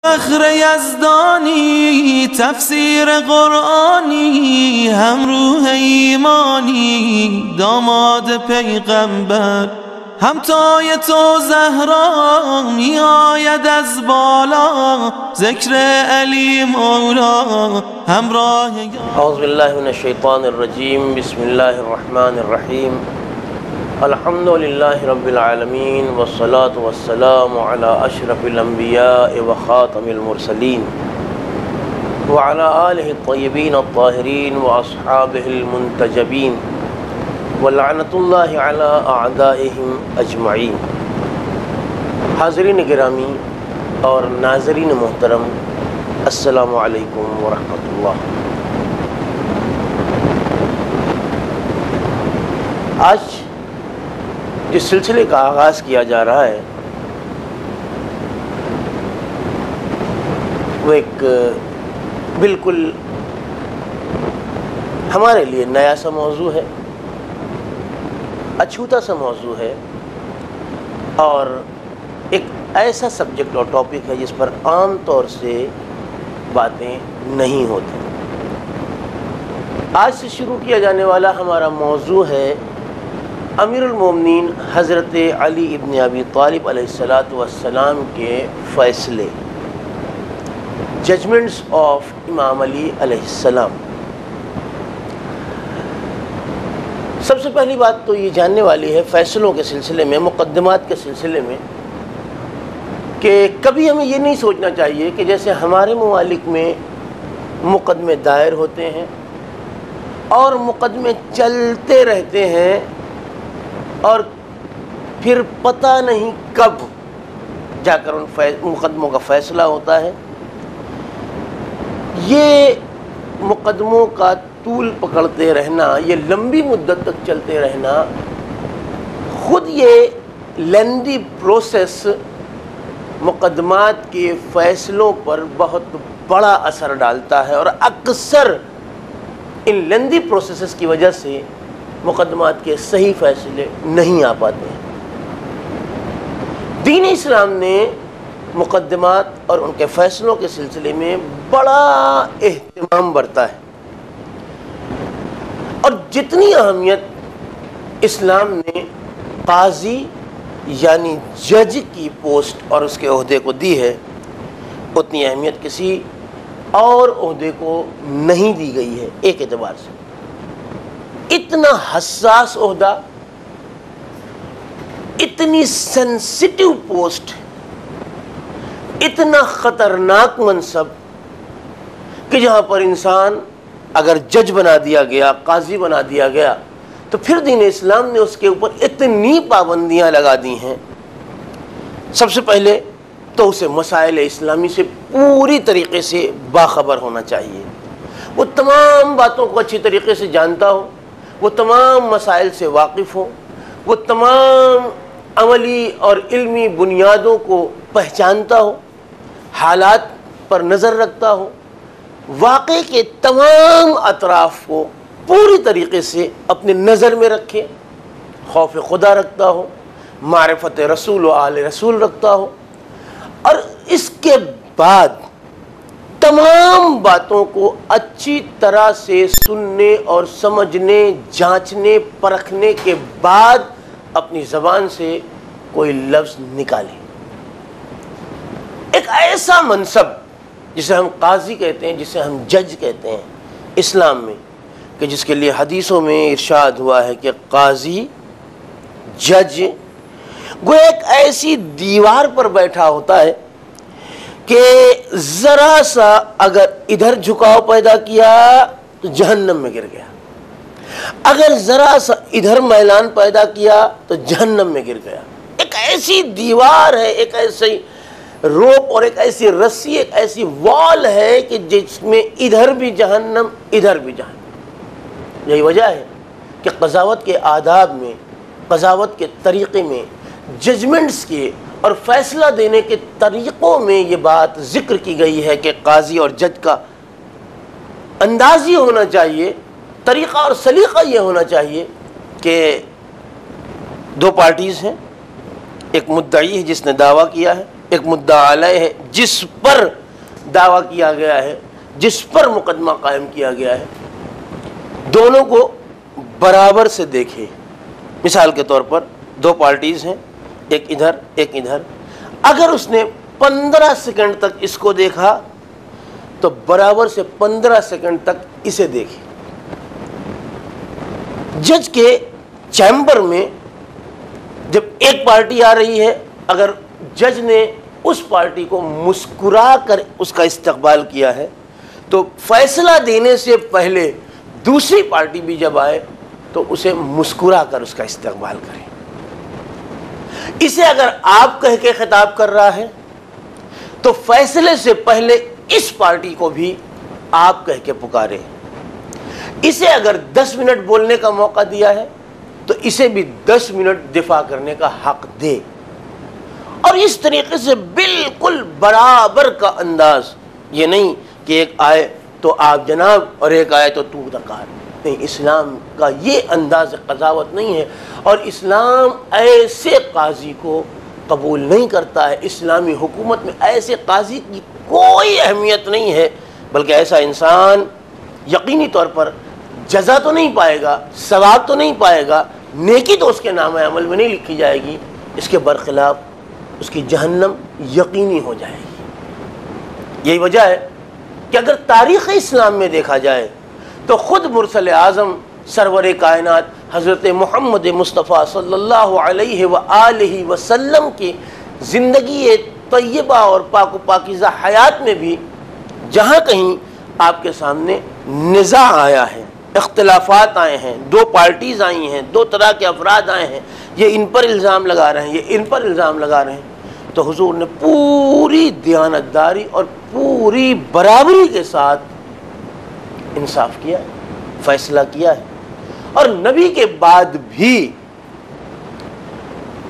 فخر یزدانی تفسیر قرآنی هم روح ایمانی داماد پیغمبر همتای تو زهرا می آید از بالا ذکر علی مولا همراه. اعوذ باللہ من الشیطان الرجیم بسم اللہ الرحمن الرحیم الحمد للہ رب العالمین والصلاة والسلام علی اشرف الانبیاء وخاتم المرسلین وعلی آلہ الطیبین الطاہرین واصحابہ المنتجبین ولعنت اللہ علی اعدائہم اجمعین. حاضرین گرامی اور ناظرین محترم، السلام علیکم ورحمۃ اللہ. آج جس سلسلے کا آغاز کیا جا رہا ہے وہ ایک بالکل ہمارے لیے نیا سا موضوع ہے، اچھوتا سا موضوع ہے، اور ایک ایسا سبجیکٹ اور ٹاپک ہے جس پر عام طور سے باتیں نہیں ہوتی. آج سے شروع کیا جانے والا ہمارا موضوع ہے امیر المومنین حضرت علی ابن ابی طالب علیہ السلام کے فیصلے، ججمنٹس آف امام علی علیہ السلام. سب سے پہلی بات تو یہ جاننے والی ہے فیصلوں کے سلسلے میں، مقدمات کے سلسلے میں، کہ کبھی ہمیں یہ نہیں سوچنا چاہیے کہ جیسے ہمارے ممالک میں مقدمے دائر ہوتے ہیں اور مقدمے چلتے رہتے ہیں اور پھر پتہ نہیں کب جا کر ان مقدموں کا فیصلہ ہوتا ہے. یہ مقدموں کا طول پکڑتے رہنا، یہ لمبی مدت تک چلتے رہنا، خود یہ لیندی پروسیس مقدمات کے فیصلوں پر بہت بڑا اثر ڈالتا ہے، اور اکثر ان لیندی پروسیسز کی وجہ سے مقدمات کے صحیح فیصلے نہیں آ پاتے ہیں. دین اسلام نے مقدمات اور ان کے فیصلوں کے سلسلے میں بڑا اہتمام برتا ہے، اور جتنی اہمیت اسلام نے قاضی یعنی جج کی پوسٹ اور اس کے عہدے کو دی ہے، اتنی اہمیت کسی اور عہدے کو نہیں دی گئی ہے. ایک اعتبار سے اتنا حساس عہدہ، اتنی سینسٹیو پوسٹ، اتنا خطرناک منصب کہ جہاں پر انسان اگر جج بنا دیا گیا، قاضی بنا دیا گیا، تو پھر دین اسلام نے اس کے اوپر اتنی پابندیاں لگا دی ہیں. سب سے پہلے تو اسے مسائل اسلامی سے پوری طریقے سے باخبر ہونا چاہیے، وہ تمام باتوں کو اچھی طریقے سے جانتا ہو، وہ تمام مسائل سے واقف ہو، وہ تمام عملی اور علمی بنیادوں کو پہچانتا ہو، حالات پر نظر رکھتا ہو، واقعے کے تمام اطراف کو پوری طریقے سے اپنے نظر میں رکھے، خوف خدا رکھتا ہو، معرفت رسول و آل رسول رکھتا ہو، اور اس کے بعد تمام باتوں کو اچھی طرح سے سننے اور سمجھنے، جانچنے، پرکھنے کے بعد اپنی زبان سے کوئی لفظ نکالے. ایک ایسا منصب جسے ہم قاضی کہتے ہیں، جسے ہم جج کہتے ہیں اسلام میں، کہ جس کے لیے حدیثوں میں ارشاد ہوا ہے کہ قاضی، جج وہ ایک ایسی دیوار پر بیٹھا ہوتا ہے کہ ذرا سا اگر ادھر جھکاؤ پیدا کیا تو جہنم میں گر گیا، اگر ذرا سا ادھر میلان پیدا کیا تو جہنم میں گر گیا. ایک ایسی دیوار ہے، ایک ایسی روپ اور ایک ایسی رسی، ایک ایسی وال ہے کہ جس میں ادھر بھی جہنم، ادھر بھی جہنم. یہی وجہ ہے کہ قضاوت کے آداب میں، قضاوت کے طریقے میں، ججمنٹس کے اور فیصلہ دینے کے طریقوں میں یہ بات ذکر کی گئی ہے کہ قاضی اور جج کا انداز یہ ہونا چاہیے، طریقہ اور سلیقہ یہ ہونا چاہیے کہ دو پارٹیز ہیں، ایک مدعی ہے جس نے دعویٰ کیا ہے، ایک مدعا علیہ ہے جس پر دعویٰ کیا گیا ہے، جس پر مقدمہ قائم کیا گیا ہے، دونوں کو برابر سے دیکھے۔ مثال کے طور پر دو پارٹیز ہیں، ایک ادھر ایک ادھر، اگر اس نے 15 سیکنڈ تک اس کو دیکھا تو برابر سے 15 سیکنڈ تک اسے دیکھے۔ جج کے چیمبر میں جب ایک پارٹی آ رہی ہے، اگر جج نے اس پارٹی کو مسکرا کر اس کا استقبال کیا ہے تو فیصلہ دینے سے پہلے دوسری پارٹی بھی جب آئے تو اسے مسکرا کر اس کا استقبال کریں۔ اسے اگر آپ کہہ کے خطاب کر رہا ہے تو فیصلے سے پہلے اس پارٹی کو بھی آپ کہہ کے پکارے۔ اسے اگر 10 منٹ بولنے کا موقع دیا ہے تو اسے بھی 10 منٹ دفاع کرنے کا حق دے، اور اس طریقے سے بالکل برابر کا انداز، یہ نہیں کہ ایک آئے تو آپ جناب اور ایک آئے تو دکار، نہیں، اسلام کا یہ انداز قضاوت نہیں ہے، اور اسلام ایسے قاضی کو قبول نہیں کرتا ہے۔ اسلامی حکومت میں ایسے قاضی کی کوئی اہمیت نہیں ہے، بلکہ ایسا انسان یقینی طور پر جزا تو نہیں پائے گا، ثواب تو نہیں پائے گا، نیکی تو اس کے نام عمل میں نہیں لکھی جائے گی، اس کے برخلاف اس کی جہنم یقینی ہو جائے گی۔ یہی وجہ ہے کہ اگر تاریخ اسلام میں دیکھا جائے تو خود مرسل اعظم سرور کائنات حضرت محمد مصطفیٰ صلی اللہ علیہ وآلہ وسلم کی زندگی طیبہ اور پاک و پاکیزہ حیات میں بھی جہاں کہیں آپ کے سامنے نزاع آیا ہے، اختلافات آئے ہیں، دو پارٹیز آئی ہیں، دو طرح کے افراد آئے ہیں، یہ ان پر الزام لگا رہے ہیں، یہ ان پر الزام لگا رہے ہیں، تو حضور نے پوری دیانتداری اور پوری برابری کے ساتھ انصاف کیا ہے، فیصلہ کیا ہے۔ اور نبی کے بعد بھی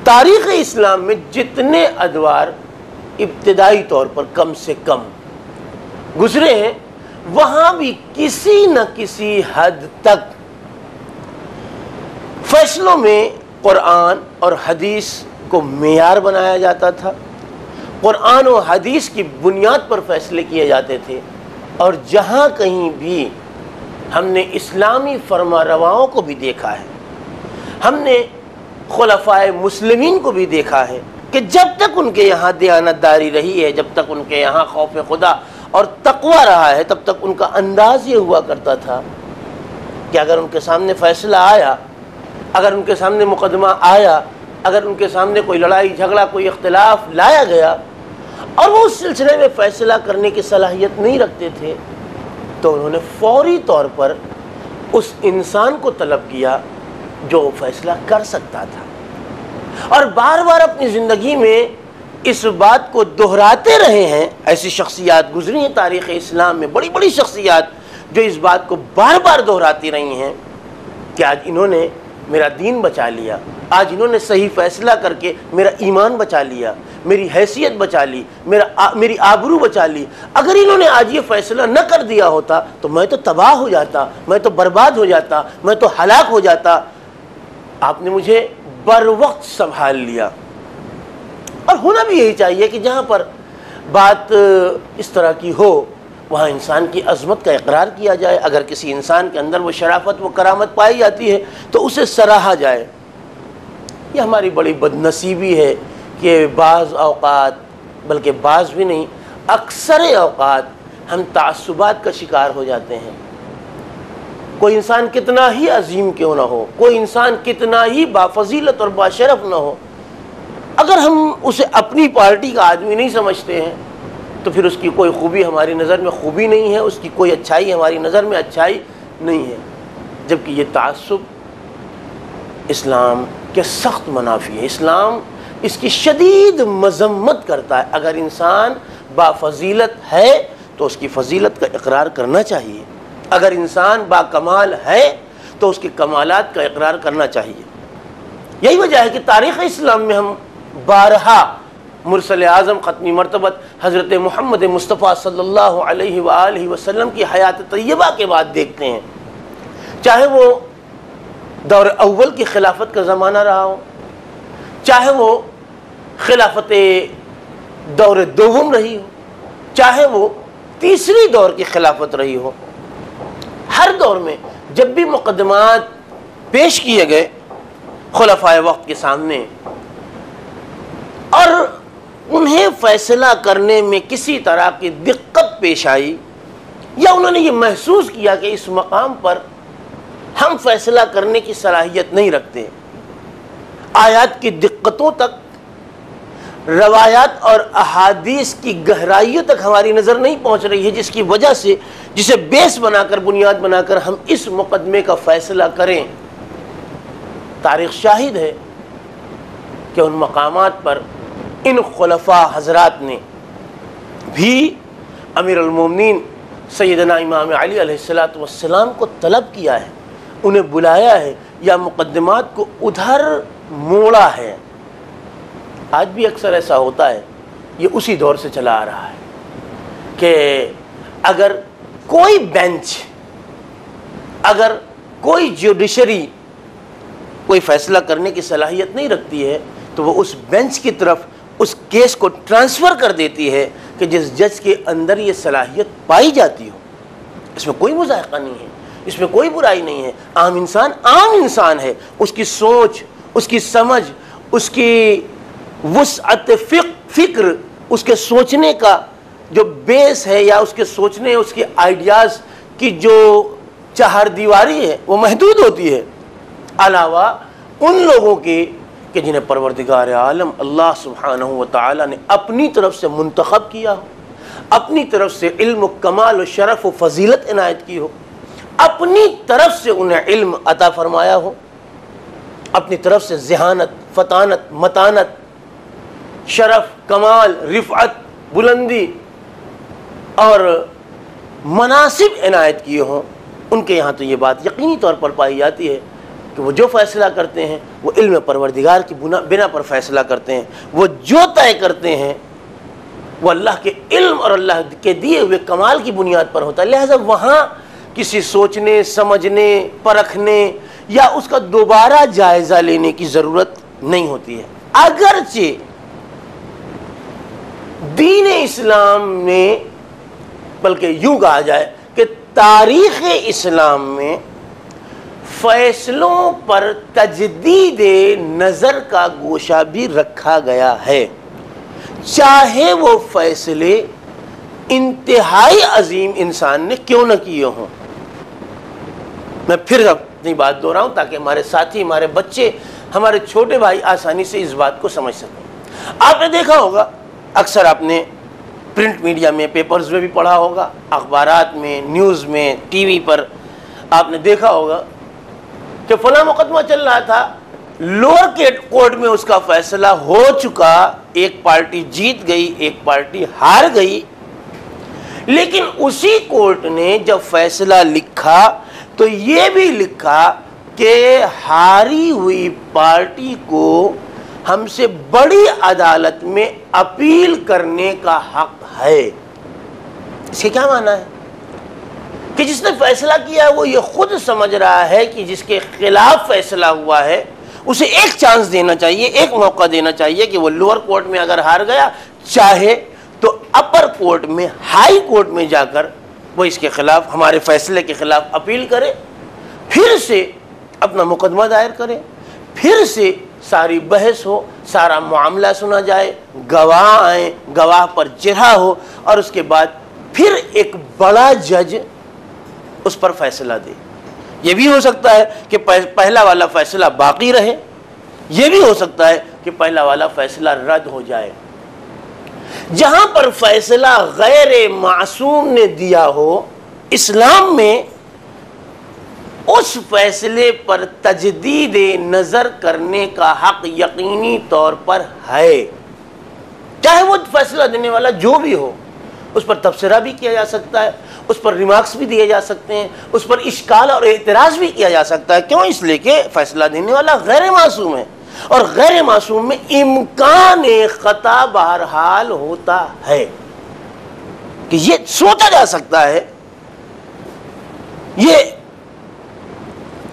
تاریخ اسلام میں جتنے ادوار ابتدائی طور پر کم سے کم گزرے ہیں، وہاں بھی کسی نہ کسی حد تک فیصلوں میں قرآن اور حدیث کو معیار بنایا جاتا تھا، قرآن و حدیث کی بنیاد پر فیصلے کیے جاتے تھے، اور جہاں کہیں بھی ہم نے اسلامی فرما رواؤں کو بھی دیکھا ہے، ہم نے خلفائے مسلمین کو بھی دیکھا ہے کہ جب تک ان کے یہاں دیانتداری رہی ہے، جب تک ان کے یہاں خوف خدا اور تقوی رہا ہے، تب تک ان کا انداز یہ ہوا کرتا تھا کہ اگر ان کے سامنے فیصلہ آیا، اگر ان کے سامنے مقدمہ آیا، اگر ان کے سامنے کوئی لڑائی جھگڑا کوئی اختلاف لایا گیا اور وہ اس سلسلے میں فیصلہ کرنے کی صلاحیت نہیں رکھتے تھے، تو انہوں نے فوری طور پر اس انسان کو طلب کیا جو فیصلہ کر سکتا تھا، اور بار بار اپنی زندگی میں اس بات کو دہراتے رہے ہیں۔ ایسی شخصیات گزری ہیں تاریخ اسلام میں، بڑی بڑی شخصیات جو اس بات کو بار بار دہراتی رہی ہیں کہ آج انہوں نے میرا دین بچا لیا، آج انہوں نے صحیح فیصلہ کر کے میرا ایمان بچا لیا، میری حیثیت بچا لی، میری آبرو بچا لی۔ اگر انہوں نے آج یہ فیصلہ نہ کر دیا ہوتا تو میں تو تباہ ہو جاتا، میں تو برباد ہو جاتا، میں تو ہلاک ہو جاتا۔ آپ نے مجھے بر وقت سنبھال لیا۔ اور ہونا بھی یہی چاہیے کہ جہاں پر بات اس طرح کی ہو وہاں انسان کی عظمت کا اقرار کیا جائے، اگر کسی انسان کے اندر وہ شرافت وہ کرامت پائی جاتی ہے تو اسے سراہا جائے۔ یہ ہماری بڑی بدنصیبی ہے کہ بعض اوقات، بلکہ بعض بھی نہیں، اکثر اوقات ہم تعصبات کا شکار ہو جاتے ہیں۔ کوئی انسان کتنا ہی عظیم کیوں نہ ہو، کوئی انسان کتنا ہی بافضیلت اور باشرف نہ ہو، اگر ہم اسے اپنی پارٹی کا آدمی نہیں سمجھتے ہیں تو پھر اس کی کوئی خوبی ہماری نظر میں خوبی نہیں ہے، اس کی کوئی اچھائی ہماری نظر میں اچھائی نہیں ہے، جبکہ یہ تعصب اسلام کے سخت منافی ہے۔ اسلام اس کی شدید مذمت کرتا ہے۔ اگر انسان بافضیلت ہے تو اس کی فضیلت کا اقرار کرنا چاہیے، اگر انسان با کمال ہے تو اس کے کمالات کا اقرار کرنا چاہیے۔ یہی وجہ ہے کہ تاریخ اسلام میں ہم بارہا مرسل اعظم ختمی مرتبت حضرت محمد مصطفیٰ صلی اللہ علیہ وآلہ وسلم کی حیات طیبہ کے بعد دیکھتے ہیں، چاہے وہ دور اول کی خلافت کا زمانہ رہا ہو، چاہے وہ خلافت دور دوم رہی ہو، چاہے وہ تیسری دور کی خلافت رہی ہو، ہر دور میں جب بھی مقدمات پیش کیے گئے خلفائے وقت کے سامنے اور انہیں فیصلہ کرنے میں کسی طرح کی دقت پیش آئی، یا انہوں نے یہ محسوس کیا کہ اس مقام پر ہم فیصلہ کرنے کی صلاحیت نہیں رکھتے، آیات کی دقتوں تک، روایات اور احادیث کی گہرائیوں تک ہماری نظر نہیں پہنچ رہی ہے، جس کی وجہ سے جسے بیس بنا کر، بنیاد بنا کر ہم اس مقدمے کا فیصلہ کریں۔ تاریخ شاہد ہے کہ ان مقامات پر ان خلفاء حضرات نے بھی امیر المومنین سیدنا امام علی علیہ السلام کو طلب کیا ہے، انہیں بلایا ہے یا مقدمات کو ادھر موڑا ہے۔ آج بھی اکثر ایسا ہوتا ہے، یہ اسی دور سے چلا آ رہا ہے کہ اگر کوئی بینچ، اگر کوئی جوڈیشری کوئی فیصلہ کرنے کی صلاحیت نہیں رکھتی ہے تو وہ اس بینچ کی طرف اس کیس کو ٹرانسفر کر دیتی ہے کہ جس جج کے اندر یہ صلاحیت پائی جاتی ہو۔ اس میں کوئی مذائقہ نہیں ہے، اس میں کوئی برائی نہیں ہے، عام انسان ہے، اس کی سوچ، اس کی سمجھ، اس کی وسعت فکر، اس کے سوچنے کا جو بیس ہے یا اس کے سوچنے، اس کے آئیڈیاز کی جو چہار دیواری ہے وہ محدود ہوتی ہے، علاوہ ان لوگوں کی کہ جنہیں پروردگار عالم اللہ سبحانہ و تعالی نے اپنی طرف سے منتخب کیا ہو، اپنی طرف سے علم و کمال و شرف و فضیلت عنایت کی ہو، اپنی طرف سے انہیں علم عطا فرمایا ہو، اپنی طرف سے ذہانت، فطانت، متانت، شرف، کمال، رفعت، بلندی اور مناسب عنایت کیے ہوں، ان کے یہاں تو یہ بات یقینی طور پر پائی جاتی ہے کہ وہ جو فیصلہ کرتے ہیں وہ علم پروردگار کی بنا پر فیصلہ کرتے ہیں، وہ جو طے کرتے ہیں وہ اللہ کے علم اور اللہ کے دیے ہوئے کمال کی بنیاد پر ہوتا ہے، لہذا وہاں کسی سوچنے، سمجھنے، پرکھنے یا اس کا دوبارہ جائزہ لینے کی ضرورت نہیں ہوتی ہے۔ اگرچہ دین اسلام میں، بلکہ یوں کہا جائے کہ تاریخ اسلام میں فیصلوں پر تجدید نظر کا گوشہ بھی رکھا گیا ہے، چاہے وہ فیصلے انتہائی عظیم انسان نے کیوں نہ کیے ہوں۔ میں پھر اپنی بات دہراؤں تاکہ ہمارے ساتھی، ہمارے بچے، ہمارے چھوٹے بھائی آسانی سے اس بات کو سمجھ سکیں۔ آپ نے دیکھا ہوگا، اکثر آپ نے پرنٹ میڈیا میں، پیپرز میں بھی پڑھا ہوگا، اخبارات میں، نیوز میں، ٹی وی پر آپ نے دیکھا ہوگا کہ فلاں مقدمہ چل رہا تھا، لوور کورٹ میں اس کا فیصلہ ہو چکا، ایک پارٹی جیت گئی، ایک پارٹی ہار گئی، لیکن اسی کورٹ نے جب فیصلہ لکھا تو یہ بھی لکھا کہ ہاری ہوئی پارٹی کو ہم سے بڑی عدالت میں اپیل کرنے کا حق ہے۔ اس کے کیا معنی ہے؟ کہ جس نے فیصلہ کیا ہے وہ یہ خود سمجھ رہا ہے کہ جس کے خلاف فیصلہ ہوا ہے اسے ایک چانس دینا چاہیے، ایک موقع دینا چاہیے کہ وہ لوور کورٹ میں اگر ہار گیا، چاہے تو اپر کورٹ میں، ہائی کورٹ میں جا کر وہ اس کے خلاف، ہمارے فیصلے کے خلاف اپیل کرے، پھر سے اپنا مقدمہ دائر کرے، پھر سے ساری بحث ہو، سارا معاملہ سنا جائے، گواہ آئیں، گواہ پر جرح ہو، اور اس کے بعد پھر ایک بڑا جج اس پر فیصلہ دے۔ یہ بھی ہو سکتا ہے کہ پہلا والا فیصلہ باقی رہے، یہ بھی ہو سکتا ہے کہ پہلا والا فیصلہ رد ہو جائے۔ جہاں پر فیصلہ غیر معصوم نے دیا ہو، اسلام میں اس فیصلے پر تجدید نظر کرنے کا حق یقینی طور پر ہے، چاہے وہ فیصلہ دینے والا جو بھی ہو، اس پر تبصرہ بھی کیا جا سکتا ہے، اس پر ریمارکس بھی دیے جا سکتے ہیں، اس پر اشکال اور اعتراض بھی کیا جا سکتا ہے۔ کیوں؟ اس لیے کہ فیصلہ دینے والا غیر معصوم ہے، اور غیر معصوم میں امکان خطا بہرحال ہوتا ہے، کہ یہ سوچا جا سکتا ہے، یہ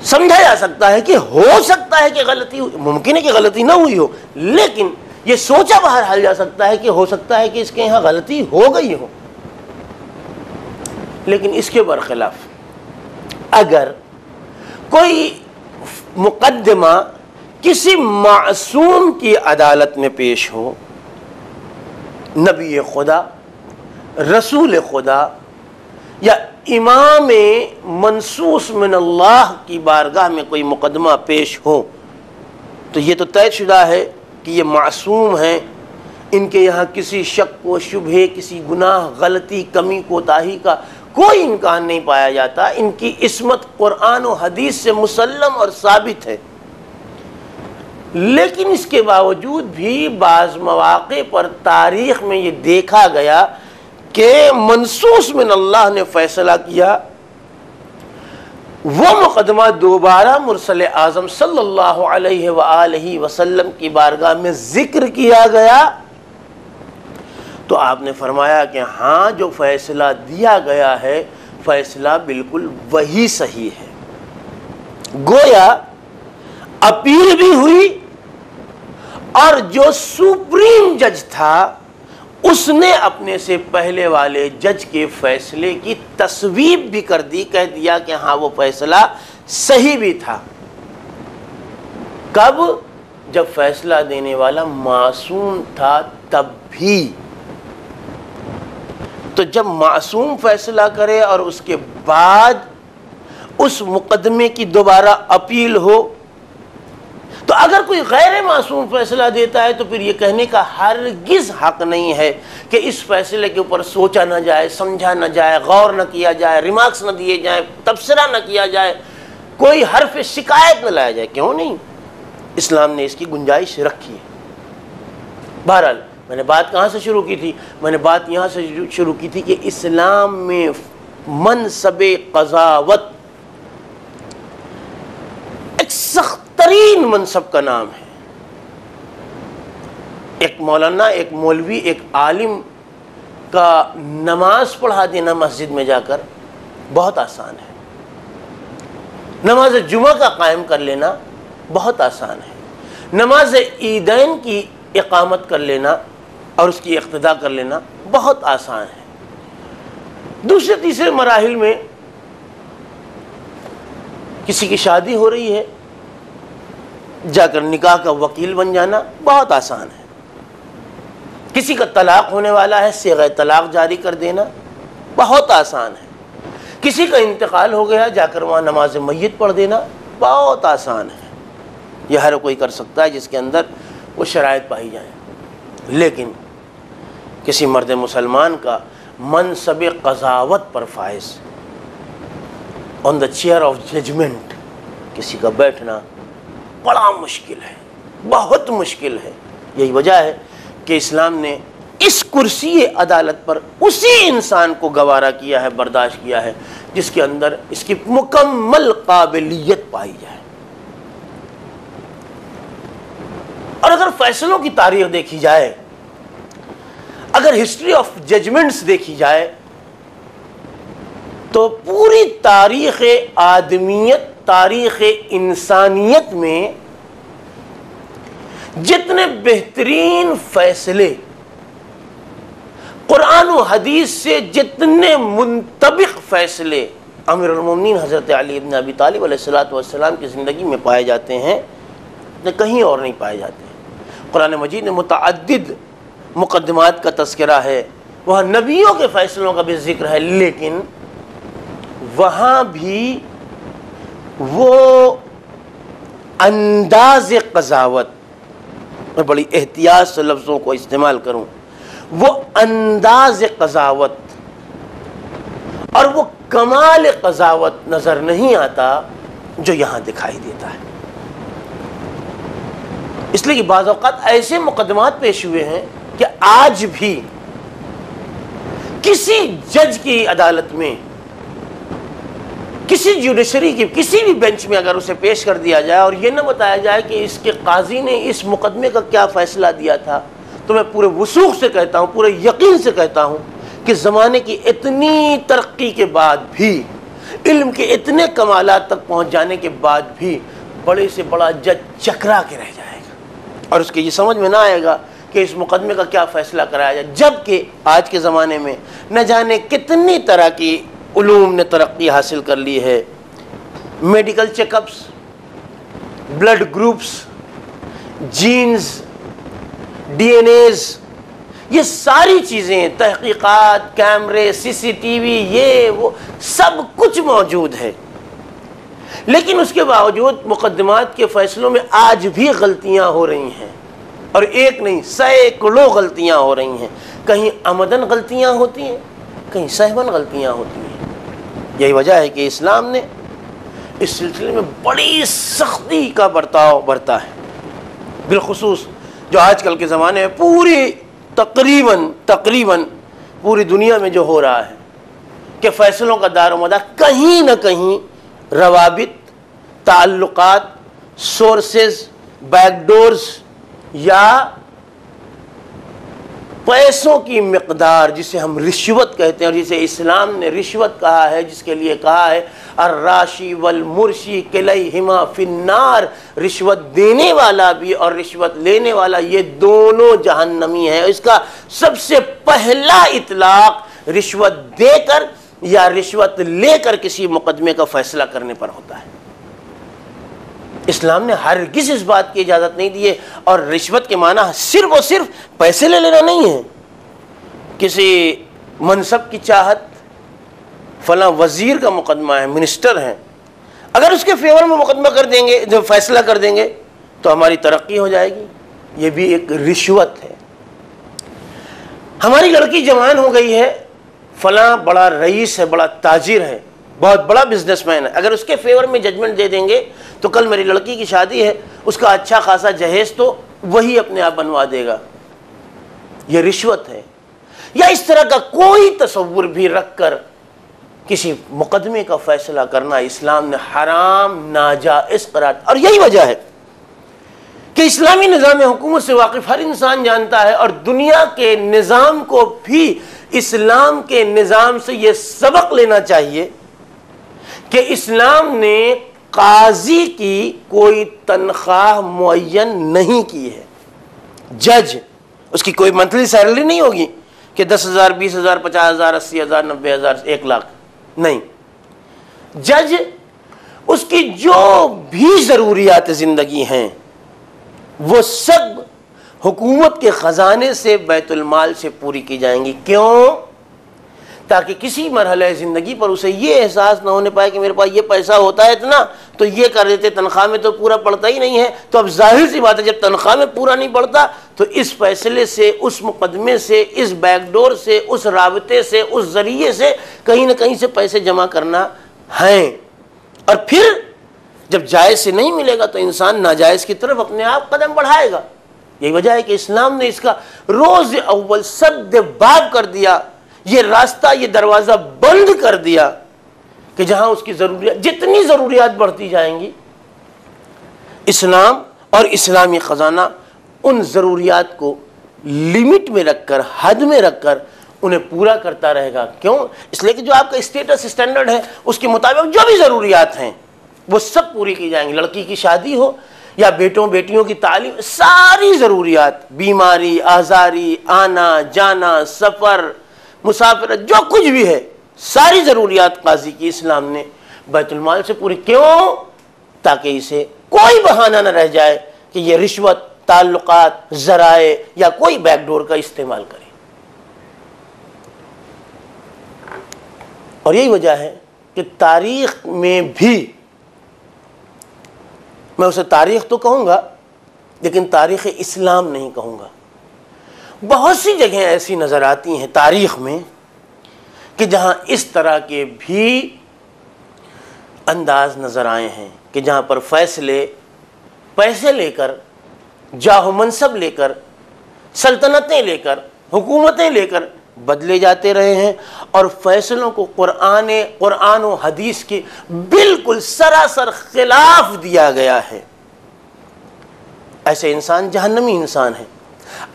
سمجھا جا سکتا ہے کہ ہو سکتا ہے کہ غلطی ہوئی، ممکن ہے کہ غلطی نہ ہوئی ہو، لیکن یہ سوچا بہرحال جا سکتا ہے کہ ہو سکتا ہے کہ اس کے یہاں غلطی ہو گئی ہو، لیکن اس کے برخلاف اگر کوئی مقدمہ کسی معصوم کی عدالت میں پیش ہو، نبی خدا، رسول خدا یا امام منصوص من اللہ کی بارگاہ میں کوئی مقدمہ پیش ہو، تو یہ تو طے شدہ ہے کہ یہ معصوم ہیں، ان کے یہاں کسی شک و شبہے، کسی گناہ، غلطی، کمی کوتاہی کا کوئی امکان نہیں پایا جاتا، ان کی عصمت قرآن و حدیث سے مسلم اور ثابت ہے۔ لیکن اس کے باوجود بھی بعض مواقع پر تاریخ میں یہ دیکھا گیا کہ منصوص من اللہ نے فیصلہ کیا، وہ مقدمہ دوبارہ مرسل اعظم صلی اللہ علیہ وآلہ وسلم کی بارگاہ میں ذکر کیا گیا، تو آپ نے فرمایا کہ ہاں جو فیصلہ دیا گیا ہے فیصلہ بالکل وہی صحیح ہے۔ گویا اپیل بھی ہوئی اور جو سپریم جج تھا اس نے اپنے سے پہلے والے جج کے فیصلے کی تصویب بھی کر دی، کہہ دیا کہ ہاں وہ فیصلہ صحیح بھی تھا۔ کب؟ جب فیصلہ دینے والا معصوم تھا تب بھی۔ تو جب معصوم فیصلہ کرے اور اس کے بعد اس مقدمے کی دوبارہ اپیل ہو، تو اگر کوئی غیر معصوم فیصلہ دیتا ہے تو پھر یہ کہنے کا ہرگز حق نہیں ہے کہ اس فیصلے کے اوپر سوچا نہ جائے، سمجھا نہ جائے، غور نہ کیا جائے، ریمارکس نہ دیے جائیں، تبصرہ نہ کیا جائے، کوئی حرف شکایت نہ لایا جائے۔ کیوں نہیں؟ اسلام نے اس کی گنجائش رکھی ہے۔ بہرحال میں نے بات کہاں سے شروع کی تھی؟ میں نے بات یہاں سے شروع کی تھی کہ اسلام میں منصب قضاوت ایک سخت ترین منصب کا نام ہے۔ ایک مولانا، ایک مولوی، ایک عالم کا نماز پڑھا دینا مسجد میں جا کر بہت آسان ہے، نماز جمعہ کا قائم کر لینا بہت آسان ہے، نماز عیدین کی اقامت کر لینا اور اس کی اقتداء کر لینا بہت آسان ہے۔ دوسرے تیسرے مراحل میں کسی کی شادی ہو رہی ہے، جا کر نکاح کا وکیل بن جانا بہت آسان ہے۔ کسی کا طلاق ہونے والا ہے، صیغہ طلاق جاری کر دینا بہت آسان ہے۔ کسی کا انتقال ہو گیا، جا کر وہاں نماز میت پڑھ دینا بہت آسان ہے۔ یہ ہر کوئی کر سکتا ہے جس کے اندر وہ شرائط پائی جائیں۔ لیکن کسی مرد مسلمان کا منصب قضاوت پر فائز، آن دا چیئر آف ججمنٹ، کسی کا بیٹھنا بڑا مشکل ہے، بہت مشکل ہے۔ یہی وجہ ہے کہ اسلام نے اس کرسی عدالت پر اسی انسان کو گوارا کیا ہے، برداشت کیا ہے جس کے اندر اس کی مکمل قابلیت پائی جائے۔ اور اگر فیصلوں کی تاریخ دیکھی جائے، اگر ہسٹری آف ججمنٹس دیکھی جائے، تو پوری تاریخ آدمیت، تاریخ انسانیت میں جتنے بہترین فیصلے، قرآن و حدیث سے جتنے منطبق فیصلے امیر المومنین حضرت علی ابن ابی طالب علیہ السلام کی زندگی میں پائے جاتے ہیں، کہیں اور نہیں پائے جاتے۔ قرآن مجید میں متعدد مقدمات کا تذکرہ ہے، وہاں نبیوں کے فیصلوں کا بھی ذکر ہے، لیکن وہاں بھی وہ انداز قضاوت، میں بڑی احتیاط سے لفظوں کو استعمال کروں، وہ انداز قضاوت اور وہ کمال قضاوت نظر نہیں آتا جو یہاں دکھائی دیتا ہے۔ اس لیے کہ بعض اوقات ایسے مقدمات پیش ہوئے ہیں کہ آج بھی کسی جج کی عدالت میں، کسی جوڈیشری کی کسی بھی بینچ میں اگر اسے پیش کر دیا جائے اور یہ نہ بتایا جائے کہ اس کے قاضی نے اس مقدمے کا کیا فیصلہ دیا تھا، تو میں پورے وثوق سے کہتا ہوں، پورے یقین سے کہتا ہوں کہ زمانے کی اتنی ترقی کے بعد بھی، علم کے اتنے کمالات تک پہنچ جانے کے بعد بھی بڑے سے بڑا جج چکرا کے رہ جائے گا، اور اس کے یہ سمجھ میں نہ آئے گا کہ اس مقدمے کا کیا فیصلہ کرایا جائے، جبکہ آج کے زمانے میں نہ جانے کتنی طرح کی علوم نے ترقی حاصل کر لی ہے، medical check ups, blood groups, genes, D N As, یہ ساری چیزیں، تحقیقات، کیمرے، سی سی ٹی وی، یہ وہ سب کچھ موجود ہے، لیکن اس کے باوجود مقدمات کے فیصلوں میں آج بھی غلطیاں ہو رہی ہیں، اور ایک نہیں سینکڑوں غلطیاں ہو رہی ہیں، کہیں عمدن غلطیاں ہوتی ہیں، کہیں سہون غلطیاں ہوتی ہیں۔ یہی وجہ ہے کہ اسلام نے اس سلسلے میں بڑی سختی کا برتاؤ برتا ہے، بالخصوص جو آج کل کے زمانے میں پوری تقریباً پوری دنیا میں جو ہو رہا ہے کہ فیصلوں کا دار و مدار کہیں نہ کہیں روابط، تعلقات، سورسز، بیک ڈورز یا پیسوں کی مقدار، جسے ہم رشوت کہتے ہیں اور جسے اسلام نے رشوت کہا ہے، جس کے لیے کہا ہے الراشی والمرشی کلیہما فی النار، رشوت دینے والا بھی اور رشوت لینے والا یہ دونوں جہنمی ہیں۔ اس کا سب سے پہلا اطلاق رشوت دے کر یا رشوت لے کر کسی مقدمے کا فیصلہ کرنے پر ہوتا ہے۔ اسلام نے ہرگز اس بات کی اجازت نہیں دی ہے، اور رشوت کے معنی صرف اور صرف پیسے لے لینا نہیں ہے۔ کسی منصب کی چاہت، فلاں وزیر کا مقدمہ ہے، منسٹر ہیں، اگر اس کے فیور میں مقدمہ کر دیں گے، جب فیصلہ کر دیں گے تو ہماری ترقی ہو جائے گی، یہ بھی ایک رشوت ہے۔ ہماری لڑکی جوان ہو گئی ہے، فلاں بڑا رئیس ہے، بڑا تاجر ہے، بہت بڑا بزنس مین ہے، اگر اس کے فیور میں ججمنٹ دے دیں گے تو کل میری لڑکی کی شادی ہے، اس کا اچھا خاصا جہیز تو وہی اپنے آپ بنوا دے گا، یہ رشوت ہے۔ یا اس طرح کا کوئی تصور بھی رکھ کر کسی مقدمے کا فیصلہ کرنا اسلام نے حرام، ناجائز قرار دیا۔ اور یہی وجہ ہے کہ اسلامی نظام حکومت سے واقف ہر انسان جانتا ہے، اور دنیا کے نظام کو بھی اسلام کے نظام سے یہ سبق لینا چاہیے کہ اسلام نے قاضی کی کوئی تنخواہ معین نہیں کی ہے۔ جج، اس کی کوئی منتھلی سیلری نہیں ہوگی کہ 10,000، 20,000، 50,000، 80,000، 90,000، 1 لاکھ، نہیں۔ جج اس کی جو بھی ضروریات زندگی ہیں وہ سب حکومت کے خزانے سے، بیت المال سے پوری کی جائیں گی۔ کیوں؟ تاکہ کسی مرحلہ زندگی پر اسے یہ احساس نہ ہونے پائے کہ میرے پاس یہ پیسہ ہوتا ہے اتنا تو یہ کر دیتے، تنخواہ میں تو پورا پڑتا ہی نہیں ہے۔ تو اب ظاہر سی بات ہے جب تنخواہ میں پورا نہیں پڑتا تو اس فیصلے سے، اس مقدمے سے، اس بیک ڈور سے، اس رابطے سے، اس ذریعے سے کہیں نہ کہیں سے پیسے جمع کرنا ہے، اور پھر جب جائز سے نہیں ملے گا تو انسان ناجائز کی طرف اپنے آپ قدم بڑھائے گا۔ یہی وجہ ہے کہ اسلام نے اس کا روز اول سد باب کر دیا، یہ راستہ، یہ دروازہ بند کر دیا کہ جہاں اس کی ضروریات، جتنی ضروریات بڑھتی جائیں گی، اسلام اور اسلامی خزانہ ان ضروریات کو لمٹ میں رکھ کر، حد میں رکھ کر انہیں پورا کرتا رہے گا۔ کیوں؟ اس لیے کہ جو آپ کا اسٹیٹس اسٹینڈرڈ ہے اس کے مطابق جو بھی ضروریات ہیں وہ سب پوری کی جائیں گی۔ لڑکی کی شادی ہو یا بیٹوں بیٹیوں کی تعلیم، ساری ضروریات، بیماری، آزاری، آنا جانا، سفر، مسافرت، جو کچھ بھی ہے، ساری ضروریات قاضی کی اسلام نے بیت المال سے پوری۔ کیوں؟ تاکہ اسے کوئی بہانہ نہ رہ جائے کہ یہ رشوت، تعلقات، ذرائع یا کوئی بیک ڈور کا استعمال کرے۔ اور یہی وجہ ہے کہ تاریخ میں بھی، میں اسے تاریخ تو کہوں گا لیکن تاریخ اسلام نہیں کہوں گا، بہت سی جگہیں ایسی نظر آتی ہیں تاریخ میں کہ جہاں اس طرح کے بھی انداز نظر آئے ہیں کہ جہاں پر فیصلے پیسے لے کر، جاہ و منصب لے کر، سلطنتیں لے کر، حکومتیں لے کر بدلے جاتے رہے ہیں، اور فیصلوں کو قرآن و حدیث کے بالکل سراسر خلاف دیا گیا ہے۔ ایسے انسان جہنمی انسان ہے۔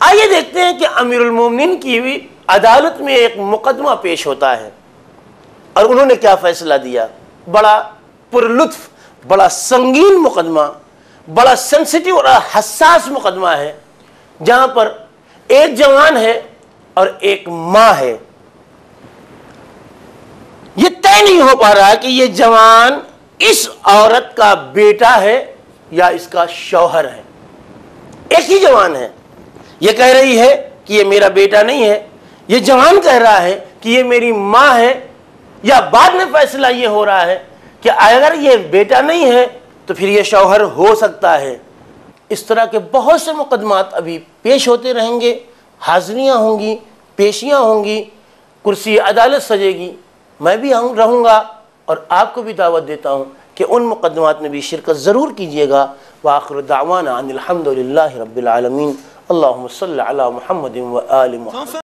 آئیے دیکھتے ہیں کہ امیر المومنین کی بھی عدالت میں ایک مقدمہ پیش ہوتا ہے اور انہوں نے کیا فیصلہ دیا۔ بڑا پرلطف، بڑا سنگین مقدمہ، بڑا سینسٹیو اور حساس مقدمہ ہے، جہاں پر ایک جوان ہے اور ایک ماں ہے، یہ طے نہیں ہو پا رہا کہ یہ جوان اس عورت کا بیٹا ہے یا اس کا شوہر ہے۔ ایک ہی جوان ہے، یہ کہہ رہی ہے کہ یہ میرا بیٹا نہیں ہے، یہ جوان کہہ رہا ہے کہ یہ میری ماں ہے، یا بعد میں فیصلہ یہ ہو رہا ہے کہ اگر یہ بیٹا نہیں ہے تو پھر یہ شوہر ہو سکتا ہے۔ اس طرح کے بہت سے مقدمات ابھی پیش ہوتے رہیں گے، حاضریاں ہوں گی، پیشیاں ہوں گی، کرسی عدالت سجے گی۔ میں بھی رہوں گا اور آپ کو بھی دعوت دیتا ہوں کہ ان مقدمات میں بھی شرکت ضرور کیجیے گا۔ وآخر دعوانا ان الحمد للہ رب العالمین۔ اللہم صلی علی محمد و آل محمد۔